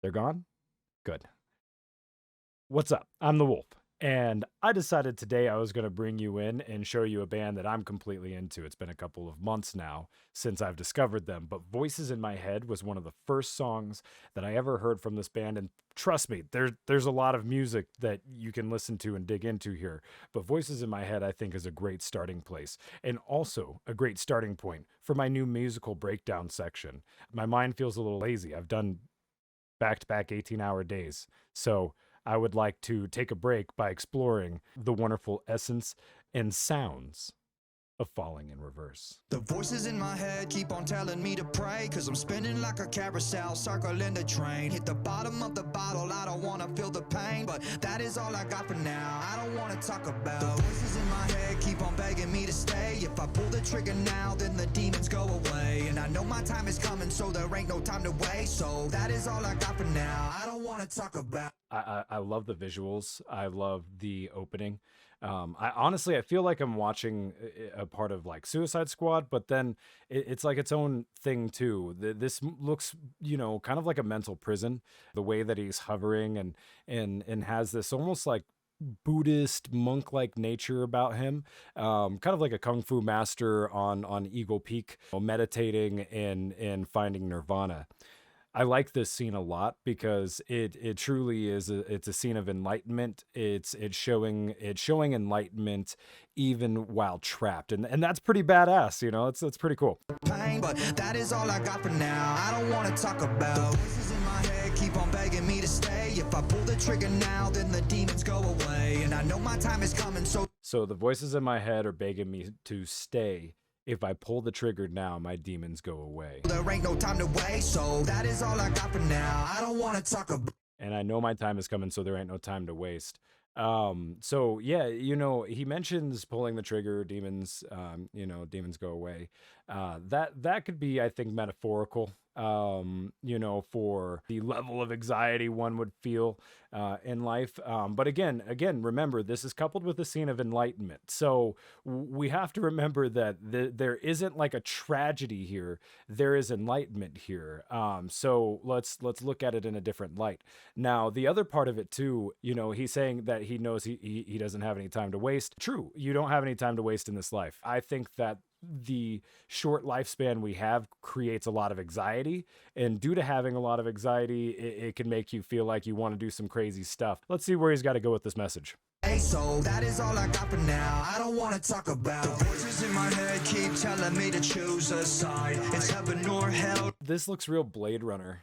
They're gone? Good. What's up? I'm the Wolf. And I decided today I was going to bring you in and show you a band that I'm completely into. It's been a couple of months now since I've discovered them, but Voices in My Head was one of the first songs that I ever heard from this band. And trust me, there's a lot of music that you can listen to and dig into here. But Voices in My Head, I think, is a great starting place and also a great starting point for my new musical breakdown section. My mind feels a little lazy. I've done back-to-back 18-hour days. So I would like to take a break by exploring the wonderful essence and sounds of falling in reverse. The voices in my head keep on telling me to pray, cause I'm spinning like a carousel, circling the train. Hit the bottom of the bottle, I don't wanna feel the pain, but that is all I got for now. I don't wanna talk about the voices in my head keep on begging me to stay. If I pull the trigger now, then the demons go away. And I know my time is coming, so there ain't no time to waste. So that is all I got for now. I don't wanna talk about. I love the visuals. I love the opening. I honestly, I feel like I'm watching a part of like Suicide Squad, but then it's like its own thing too. This looks, kind of like a mental prison, the way that he's hovering and has this almost like Buddhist monk-like nature about him, kind of like a kung fu master on Eagle Peak, meditating and finding nirvana. I like this scene a lot because it truly is it's a scene of enlightenment. It's showing enlightenment even while trapped, and that's pretty badass. It's pretty cool. Pain, but that is all I got for now. I don't want to talk about. The voices in my head keep on begging me to stay. If I pull the trigger now, then the demons go away. And I know my time is coming, so the voices in my head are begging me to stay. If I pull the trigger now, my demons go away. There ain't no time to waste, so that is all I got for now. I don't want to talk about. And I know my time is coming, so there ain't no time to waste. So yeah, he mentions pulling the trigger, demons, demons go away. That could be, I think, metaphorical, for the level of anxiety one would feel in life. But again, remember, this is coupled with a scene of enlightenment. So we have to remember that there isn't like a tragedy here. There is enlightenment here. So let's look at it in a different light. Now, the other part of it too, he's saying that he knows he doesn't have any time to waste. True, you don't have any time to waste in this life. I think that the short lifespan we have creates a lot of anxiety, and due to having a lot of anxiety, it can make you feel like you want to do some crazy stuff. Let's see where he's got to go with this message. So that is all I got for now. I don't want to talk about. The voices in my head keep telling me to choose a side. It's heaven or hell. This looks real Blade Runner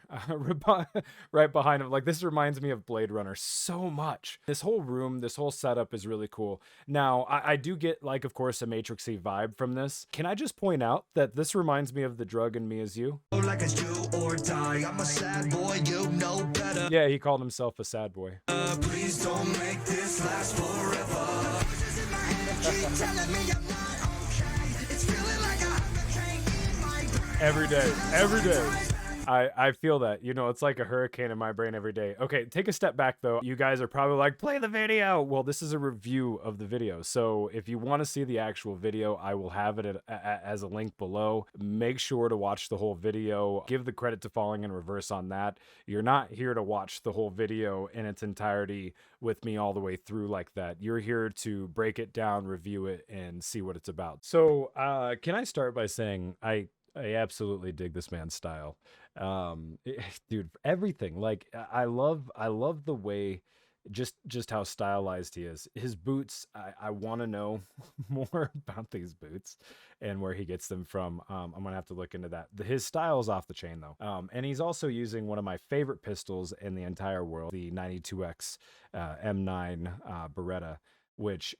right behind him. Like, this reminds me of Blade Runner so much. This whole room, this whole setup is really cool. Now, I do get, like, of course, a Matrixy vibe from this. Can I just point out that this reminds me of The Drug and Me As You? Like it's do or die. I'm a sad boy, you know better. Yeah, he called himself a sad boy. Please don't make this last forever. Voices in my head keep telling me I'm not okay. It's feeling like a hurricane in my brain. Every day. I feel that, it's like a hurricane in my brain every day. Okay, take a step back though. You guys are probably like, play the video. Well, this is a review of the video. So if you want to see the actual video, I will have it as a link below. Make sure to watch the whole video. Give the credit to Falling in Reverse on that. You're not here to watch the whole video in its entirety with me all the way through like that. You're here to break it down, review it, and see what it's about. So can I start by saying I absolutely dig this man's style. Dude, everything. Like, I love the way just how stylized he is. His boots, I want to know more about these boots and where he gets them from. I'm gonna have to look into that. His style is off the chain though. And he's also using one of my favorite pistols in the entire world, the 92X M9 Beretta, which,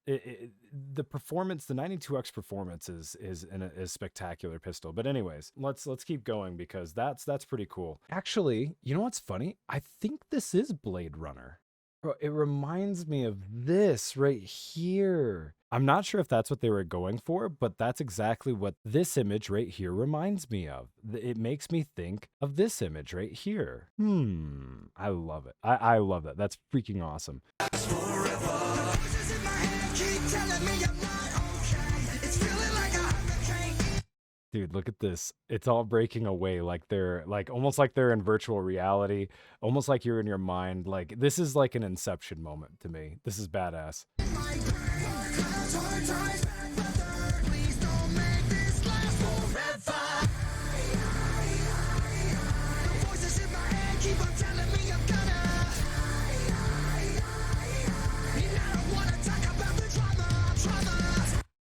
the performance, the 92X performance is a spectacular pistol. But anyways, let's keep going because that's pretty cool. Actually, you know what's funny? I think this is Blade Runner. Bro, it reminds me of this right here. I'm not sure if that's what they were going for, but that's exactly what this image right here reminds me of. It makes me think of this image right here. I love it. I love that. That's freaking awesome. Dude, look at this. It's all breaking away like they're like almost like they're in virtual reality, almost like you're in your mind. Like this is like an Inception moment to me. This is badass.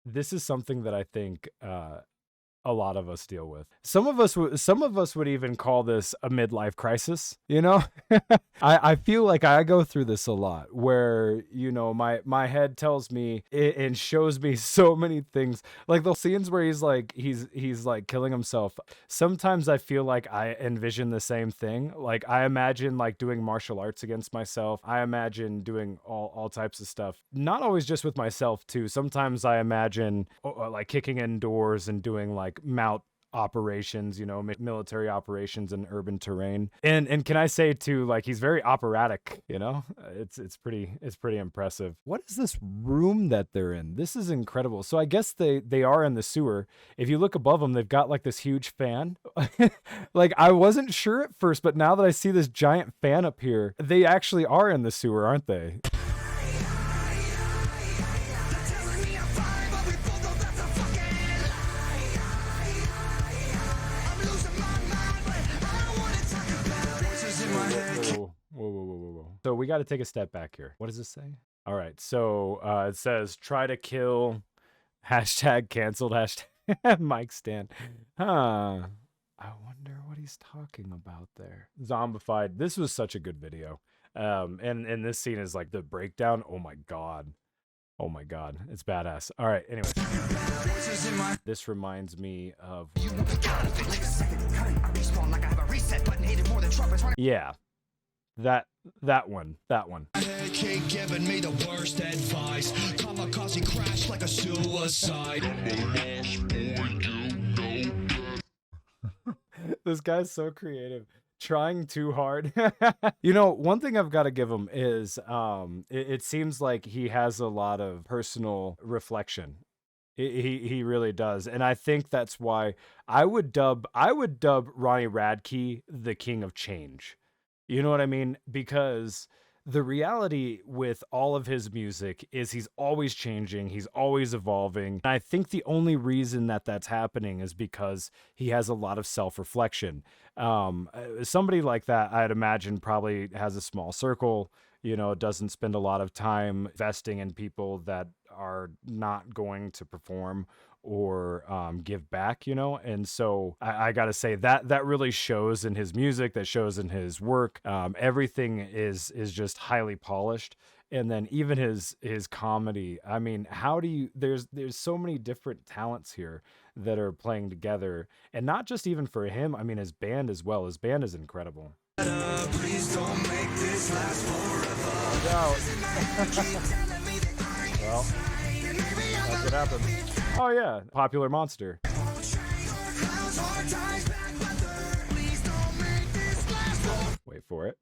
This is something that I think a lot of us deal with. Some of us would even call this a midlife crisis, you know? I feel like I go through this a lot where, you know, my head tells me and shows me so many things. Like the scenes where he's like killing himself. Sometimes I feel like I envision the same thing. Like I imagine like doing martial arts against myself. I imagine doing all types of stuff. Not always just with myself too. Sometimes I imagine like kicking indoors and doing like mount operations, you know, military operations in urban terrain. And can I say too, like he's very operatic, you know? It's pretty impressive. What is this room that they're in? This is incredible. So I guess they are in the sewer. If you look above them, they've got like this huge fan. Like I wasn't sure at first, but now that I see this giant fan up here, they actually are in the sewer, aren't they? Whoa. So we got to take a step back here. What does this say? All right. So it says try to kill #canceled Mike Stan. Huh. I wonder what he's talking about there. Zombified. This was such a good video. And this scene is like the breakdown. Oh my God. It's badass. All right. Anyways, this reminds me of. Yeah. That one. Keep giving me the worst advice. Kamikaze crash like a suicide. This guy's so creative. Trying too hard. You know, one thing I've got to give him is it seems like he has a lot of personal reflection. He really does. And I think that's why I would dub Ronnie Radke the king of change. You know what I mean? Because the reality with all of his music is he's always changing, he's always evolving. And I think the only reason that that's happening is because he has a lot of self-reflection. Somebody like that, I'd imagine, probably has a small circle, you know, doesn't spend a lot of time investing in people that are not going to perform or give back, you know. And so I gotta say that really shows in his music, that shows in his work. Everything is just highly polished. And then even his comedy, I mean, how do you, there's so many different talents here that are playing together, and not just even for him, I mean his band as well. His band is incredible. Please don't make this last forever. Well, that's what happened. Oh yeah, popular monster. Wait for it.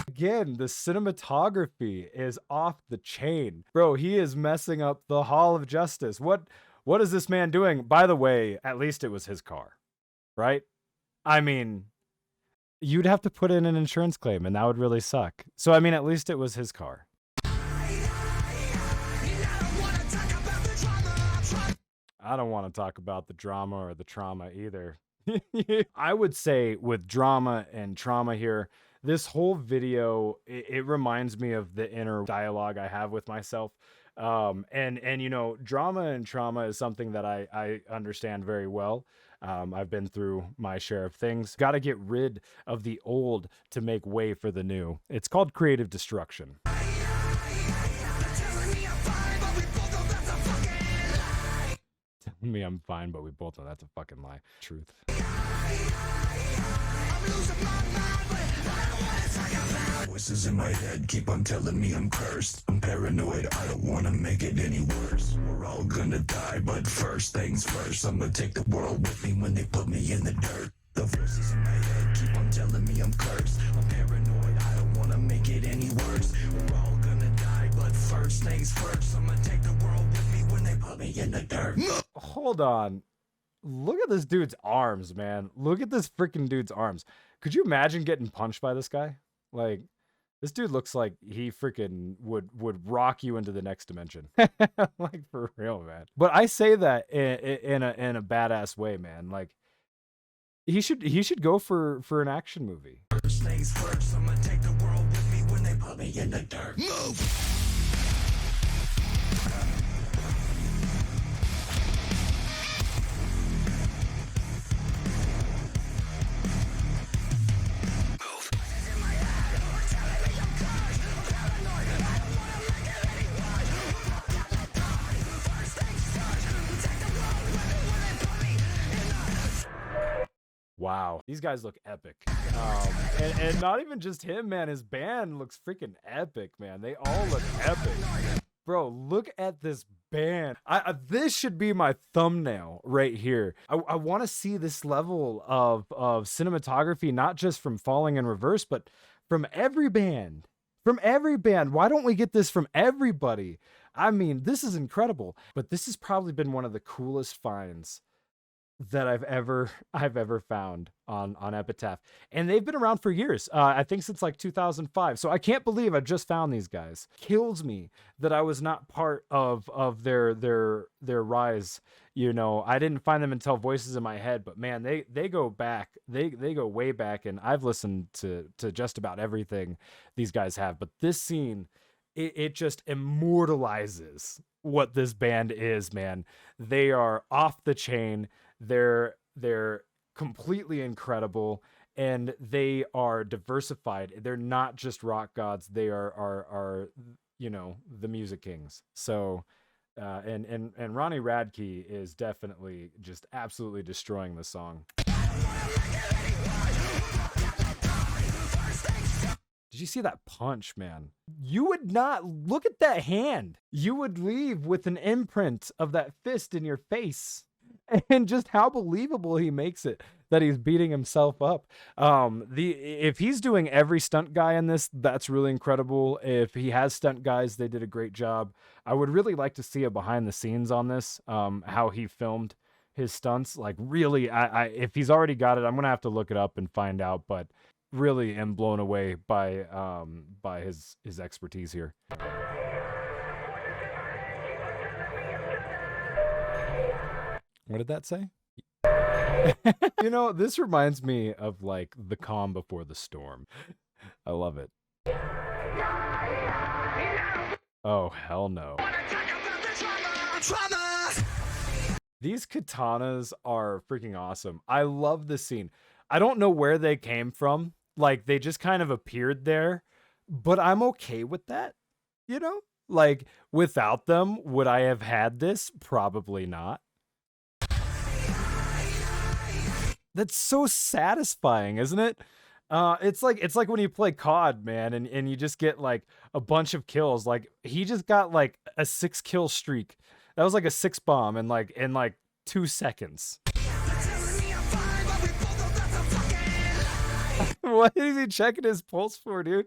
Again, the cinematography is off the chain. Bro, he is messing up the Hall of Justice. What is this man doing? By the way, at least it was his car, right? I mean, you'd have to put in an insurance claim and that would really suck. So, I mean, at least it was his car. I don't want to talk about the drama or the trauma either. I would say with drama and trauma here, this whole video, it reminds me of the inner dialogue I have with myself. And you know, drama and trauma is something that I understand very well. I've been through my share of things. Got to get rid of the old to make way for the new. It's called creative destruction. Tell me I'm fine, but we both know that's a fucking lie. Truth. Voices in my head keep on telling me I'm cursed. I'm paranoid, I don't wanna make it any worse. We're all gonna die, but first things first, I'm gonna take the world with me when they put me in the dirt. The voices in my head keep on telling me I'm cursed. I'm paranoid, I don't wanna make it any worse. We're all gonna But first things first, I'ma take the world with me when they put me in the dirt. Hold on. Look at this dude's arms, man. Look at this freaking dude's arms. Could you imagine getting punched by this guy? Like, this dude looks like he freaking would rock you into the next dimension. Like, for real, man. But I say that in a badass way, man. Like, he should go for an action movie. First things first, I'ma take the world with me when they put me in the dirt. Move! Wow, these guys look epic. And not even just him, man. His band looks freaking epic, man. They all look epic. Bro, look at this band. This should be my thumbnail right here. I want to see this level of cinematography, not just from Falling in Reverse, but from every band. From every band. Why don't we get this from everybody? I mean, this is incredible. But this has probably been one of the coolest finds that I've ever found on Epitaph, and they've been around for years. I think since like 2005. So I can't believe I just found these guys. Kills me that I was not part of their rise. You know, I didn't find them until Voices in My Head, but man, they go back. They go way back, and I've listened to just about everything these guys have. But this scene, it just immortalizes what this band is, man. They are off the chain. They're completely incredible, and they are diversified. They're not just rock gods. They are you know, the music kings. So and Ronnie Radke is definitely just absolutely destroying the song. Did you see that punch, man? You would not look at that hand. You would leave with an imprint of that fist in your face. And just how believable he makes it that he's beating himself up. If he's doing every stunt guy in this, that's really incredible. If he has stunt guys, they did a great job. I would really like to see a behind the scenes on this, how he filmed his stunts. Like, really, if he's already got it, I'm gonna have to look it up and find out. But really am blown away by his expertise here. What did that say? You know, this reminds me of like the calm before the storm. I love it. Oh, hell no. These katanas are freaking awesome. I love this scene. I don't know where they came from. Like, they just kind of appeared there, but I'm okay with that. You know, like, without them, would I have had this? Probably not. That's so satisfying, isn't it? It's like when you play COD, man, and you just get like a bunch of kills. Like, he just got like a 6-kill streak. That was like a 6 bomb in like 2 seconds. What is he checking his pulse for, dude?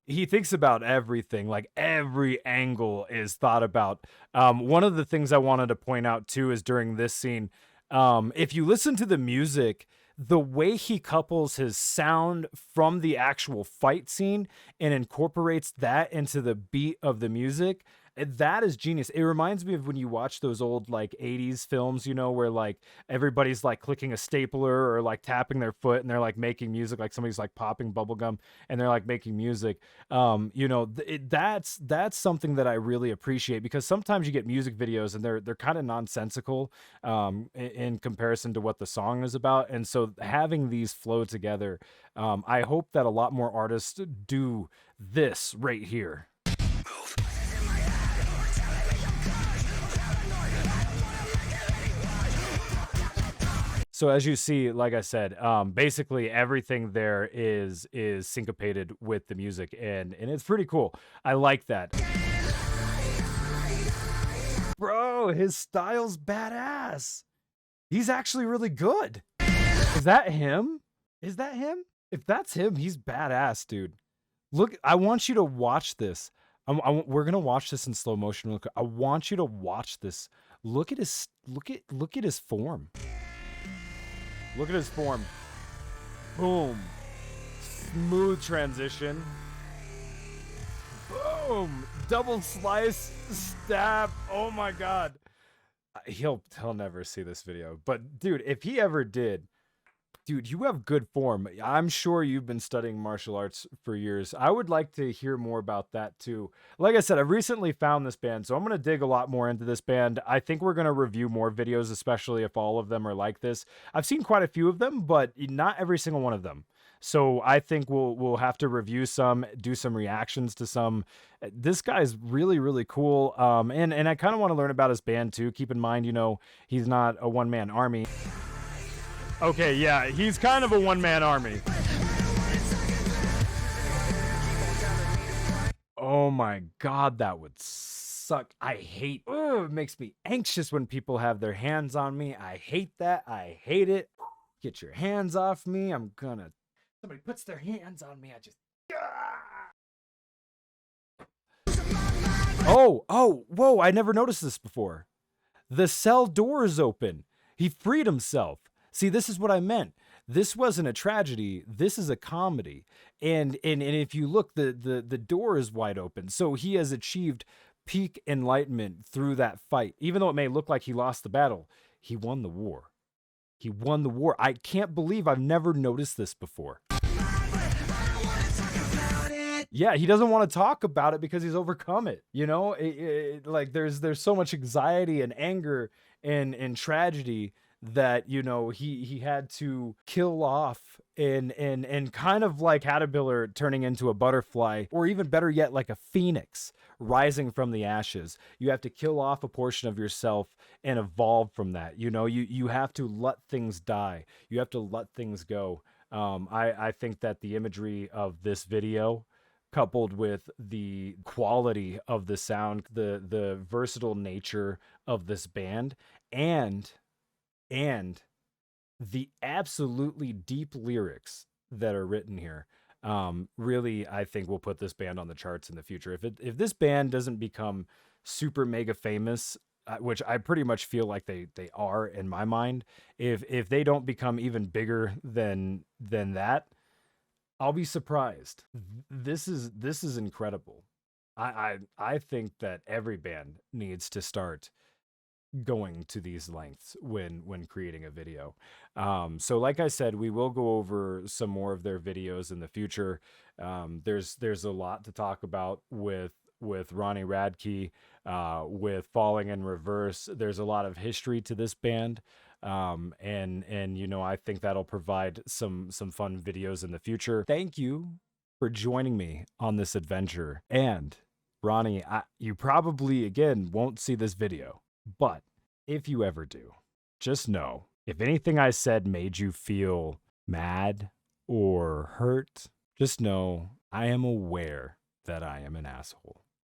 He thinks about everything. Like, every angle is thought about. One of the things I wanted to point out too is during this scene, if you listen to the music, the way he couples his sound from the actual fight scene and incorporates that into the beat of the music, that is genius. It reminds me of when you watch those old like 80s films, you know, where like everybody's like clicking a stapler or like tapping their foot and they're like making music, like somebody's like popping bubble gum and they're like making music. You know, that's something that I really appreciate, because sometimes you get music videos and they're kind of nonsensical in comparison to what the song is about. And so having these flow together, I hope that a lot more artists do this right here. So as you see, like I said, basically everything there is syncopated with the music, and it's pretty cool. I like that. Bro, his style's badass. He's actually really good. Is that him? Is that him? If that's him, he's badass, dude. Look, I want you to watch this. We're gonna watch this in slow motion. Look, I want you to watch this. Look at his look at his form. Look at his form. Boom. Smooth transition. Boom. Double slice. Stab. Oh my god. He'll never see this video. But dude, if he ever did, dude, you have good form. I'm sure you've been studying martial arts for years. I would like to hear more about that too. Like I said, I've recently found this band, so I'm going to dig a lot more into this band. I think we're going to review more videos, especially if all of them are like this. I've seen quite a few of them, but not every single one of them. So I think we'll have to review some, do some reactions to some. This guy's really, really cool. And I kind of want to learn about his band too. Keep in mind, you know, he's not a one-man army. Okay, yeah, he's kind of a one-man army. Oh my god, that would suck. It makes me anxious when people have their hands on me. I hate that. I hate it. Get your hands off me. Somebody puts their hands on me. Oh, whoa, I never noticed this before. The cell door is open. He freed himself. See, this is what I meant. This wasn't a tragedy. This is a comedy. And if you look, the door is wide open. So he has achieved peak enlightenment through that fight. Even though it may look like he lost the battle, he won the war. He won the war. I can't believe I've never noticed this before. Yeah, he doesn't want to talk about it because he's overcome it. You know, like there's so much anxiety and anger and tragedy that, you know, he had to kill off and kind of like Caterpillar turning into a butterfly, or even better yet, like a phoenix rising from the ashes. You have to kill off a portion of yourself and evolve from that. You know, you have to let things die. You have to let things go. I think that the imagery of this video, coupled with the quality of the sound, the versatile nature of this band, and the absolutely deep lyrics that are written here, really, I think will put this band on the charts in the future. If this band doesn't become super mega famous, which I pretty much feel like they are in my mind, if they don't become even bigger than that, I'll be surprised. This is incredible. I think that every band needs to start going to these lengths when creating a video. So like I said, we will go over some more of their videos in the future. There's a lot to talk about with Ronnie Radke, with Falling in Reverse. There's a lot of history to this band. And you know, I think that'll provide some fun videos in the future. Thank you for joining me on this adventure. And Ronnie, you probably again won't see this video, but if you ever do, just know, if anything I said made you feel mad or hurt, just know I am aware that I am an asshole.